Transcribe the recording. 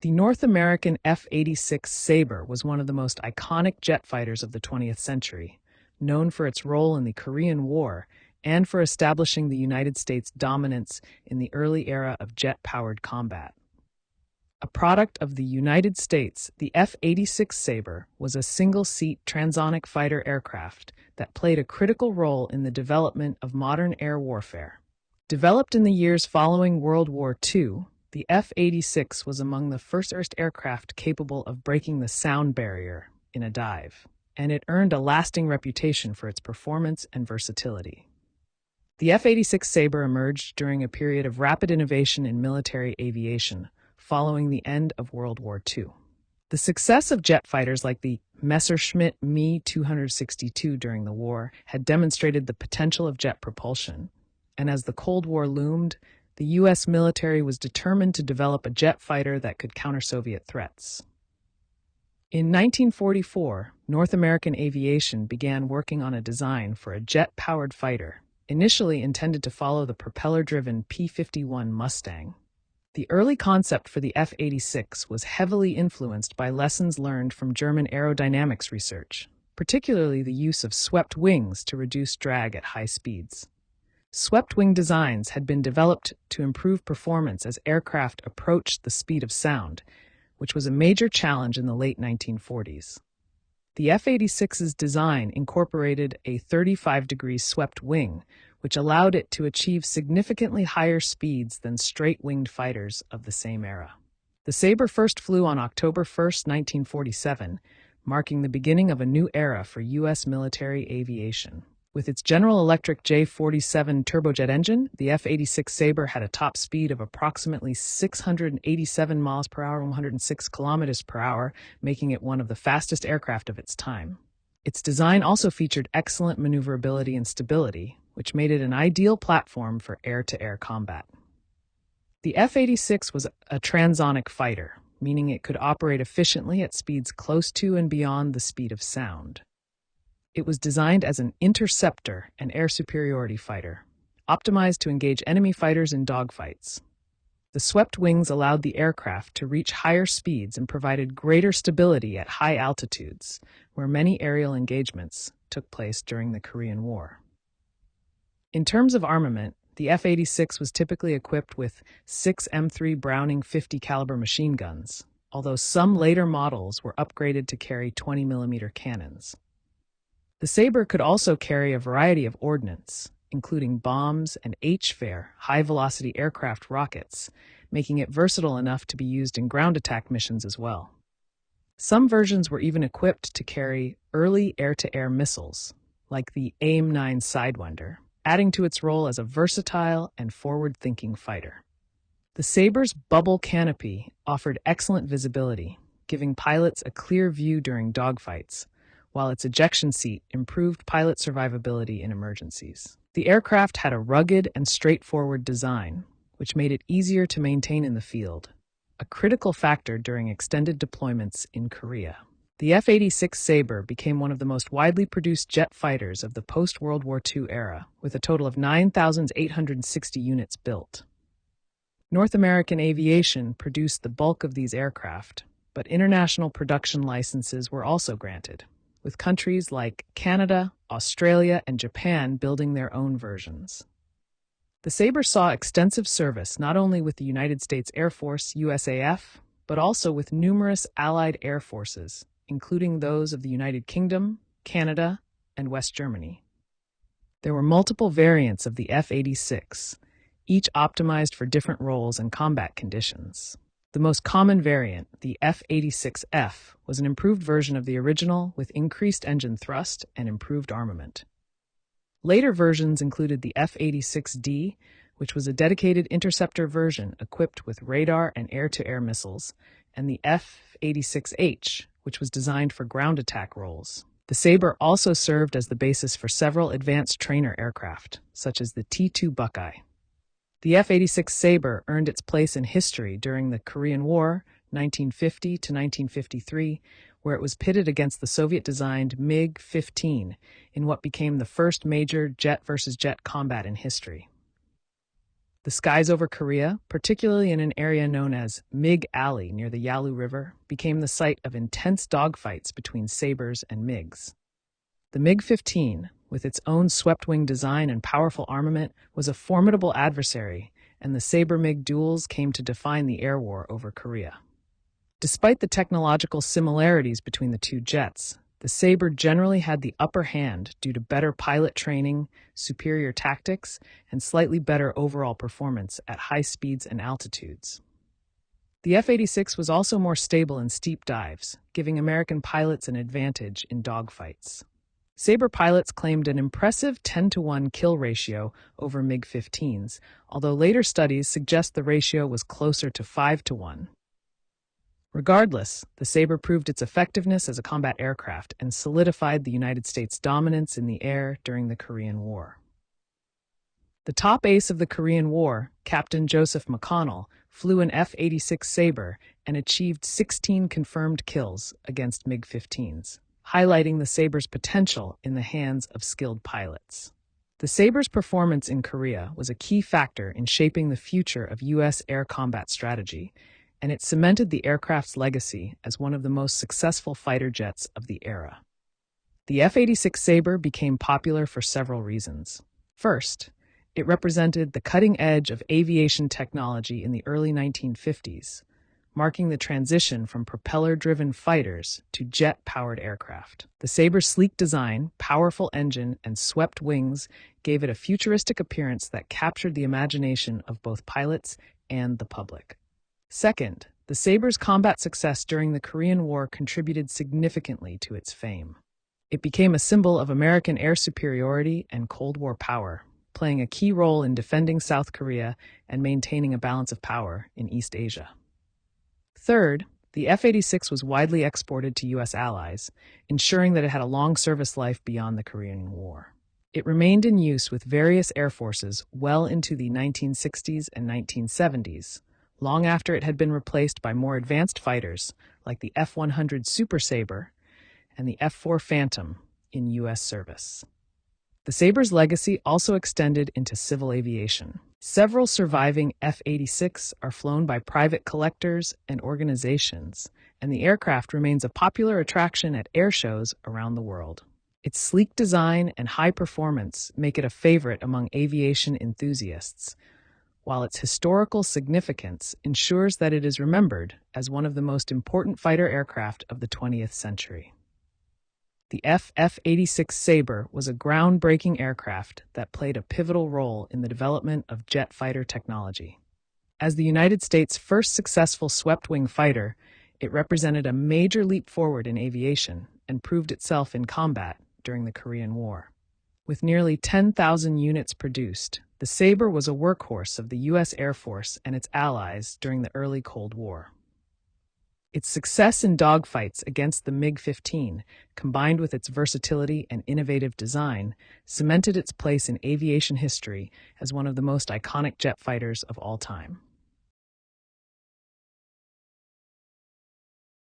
The North American F-86 Sabre was one of the most iconic jet fighters of the 20th century, known for its role in the Korean War and for establishing the United States' dominance in the early era of jet-powered combat. A product of the United States, the F-86 Sabre was a single-seat transonic fighter aircraft that played a critical role in the development of modern air warfare. Developed in the years following World War II, the F-86 was among the first aircraft capable of breaking the sound barrier in a dive, and it earned a lasting reputation for its performance and versatility. The F-86 Sabre emerged during a period of rapid innovation in military aviation, following the end of World War II. The success of jet fighters like the Messerschmitt Me 262 during the war had demonstrated the potential of jet propulsion, and as the Cold War loomed, the U.S. military was determined to develop a jet fighter that could counter Soviet threats. In 1944, North American Aviation began working on a design for a jet-powered fighter, initially intended to follow the propeller-driven P-51 Mustang. The early concept for the F-86 was heavily influenced by lessons learned from German aerodynamics research, particularly the use of swept wings to reduce drag at high speeds. Swept wing designs had been developed to improve performance as aircraft approached the speed of sound, which was a major challenge in the late 1940s. The F-86's design incorporated a 35-degree swept wing, which allowed it to achieve significantly higher speeds than straight-winged fighters of the same era. The Sabre first flew on October 1, 1947, marking the beginning of a new era for U.S. military aviation. With its General Electric J47 turbojet engine, the F-86 Sabre had a top speed of approximately 687 miles per hour, 106 kilometers per hour, making it one of the fastest aircraft of its time. Its design also featured excellent maneuverability and stability, which made it an ideal platform for air-to-air combat. The F-86 was a transonic fighter, meaning it could operate efficiently at speeds close to and beyond the speed of sound. It was designed as an interceptor and air superiority fighter, optimized to engage enemy fighters in dogfights. The swept wings allowed the aircraft to reach higher speeds and provided greater stability at high altitudes, where many aerial engagements took place during the Korean War. In terms of armament, the F-86 was typically equipped with 6 M3 Browning 50 caliber machine guns, although some later models were upgraded to carry 20mm cannons. The Sabre could also carry a variety of ordnance, including bombs and H-fare high-velocity aircraft rockets, making it versatile enough to be used in ground attack missions as well. Some versions were even equipped to carry early air-to-air missiles, like the AIM-9 Sidewinder, adding to its role as a versatile and forward-thinking fighter. The Sabre's bubble canopy offered excellent visibility, giving pilots a clear view during dogfights, while its ejection seat improved pilot survivability in emergencies. The aircraft had a rugged and straightforward design, which made it easier to maintain in the field, a critical factor during extended deployments in Korea. The F-86 Sabre became one of the most widely produced jet fighters of the post-World War II era, with a total of 9,860 units built. North American Aviation produced the bulk of these aircraft, but international production licenses were also granted, with countries like Canada, Australia, and Japan building their own versions. The Sabre saw extensive service not only with the United States Air Force, USAF, but also with numerous allied air forces, including those of the United Kingdom, Canada, and West Germany. There were multiple variants of the F-86, each optimized for different roles and combat conditions. The most common variant, the F-86F, was an improved version of the original with increased engine thrust and improved armament. Later versions included the F-86D, which was a dedicated interceptor version equipped with radar and air-to-air missiles, and the F-86H, which was designed for ground attack roles. The Sabre also served as the basis for several advanced trainer aircraft, such as the T-2 Buckeye. The F-86 Sabre earned its place in history during the Korean War, 1950 to 1953, where it was pitted against the Soviet-designed MiG-15 in what became the first major jet-versus-jet combat in history. The skies over Korea, particularly in an area known as MiG Alley near the Yalu River, became the site of intense dogfights between Sabres and MiGs. The MiG-15, with its own swept-wing design and powerful armament, was a formidable adversary, and the Sabre-MiG duels came to define the air war over Korea. Despite the technological similarities between the two jets, the Sabre generally had the upper hand due to better pilot training, superior tactics, and slightly better overall performance at high speeds and altitudes. The F-86 was also more stable in steep dives, giving American pilots an advantage in dogfights. Sabre pilots claimed an impressive 10-to-1 kill ratio over MiG-15s, although later studies suggest the ratio was closer to 5-to-1. Regardless, the Sabre proved its effectiveness as a combat aircraft and solidified the United States' dominance in the air during the Korean War. The top ace of the Korean War, Captain Joseph McConnell, flew an F-86 Sabre and achieved 16 confirmed kills against MiG-15s, highlighting the Sabre's potential in the hands of skilled pilots. The Sabre's performance in Korea was a key factor in shaping the future of U.S. air combat strategy, and it cemented the aircraft's legacy as one of the most successful fighter jets of the era. The F-86 Sabre became popular for several reasons. First, it represented the cutting edge of aviation technology in the early 1950s, marking the transition from propeller-driven fighters to jet-powered aircraft. The Sabre's sleek design, powerful engine, and swept wings gave it a futuristic appearance that captured the imagination of both pilots and the public. Second, the Sabre's combat success during the Korean War contributed significantly to its fame. It became a symbol of American air superiority and Cold War power, playing a key role in defending South Korea and maintaining a balance of power in East Asia. Third, the F-86 was widely exported to U.S. allies, ensuring that it had a long service life beyond the Korean War. It remained in use with various air forces well into the 1960s and 1970s, long after it had been replaced by more advanced fighters like the F-100 Super Sabre and the F-4 Phantom in U.S. service. The Sabre's legacy also extended into civil aviation. Several surviving F-86 are flown by private collectors and organizations, and the aircraft remains a popular attraction at air shows around the world. Its sleek design and high performance make it a favorite among aviation enthusiasts, while its historical significance ensures that it is remembered as one of the most important fighter aircraft of the 20th century. The F-86 Sabre was a groundbreaking aircraft that played a pivotal role in the development of jet fighter technology. As the United States' first successful swept-wing fighter, it represented a major leap forward in aviation and proved itself in combat during the Korean War. With nearly 10,000 units produced, the Sabre was a workhorse of the U.S. Air Force and its allies during the early Cold War. Its success in dogfights against the MiG-15, combined with its versatility and innovative design, cemented its place in aviation history as one of the most iconic jet fighters of all time.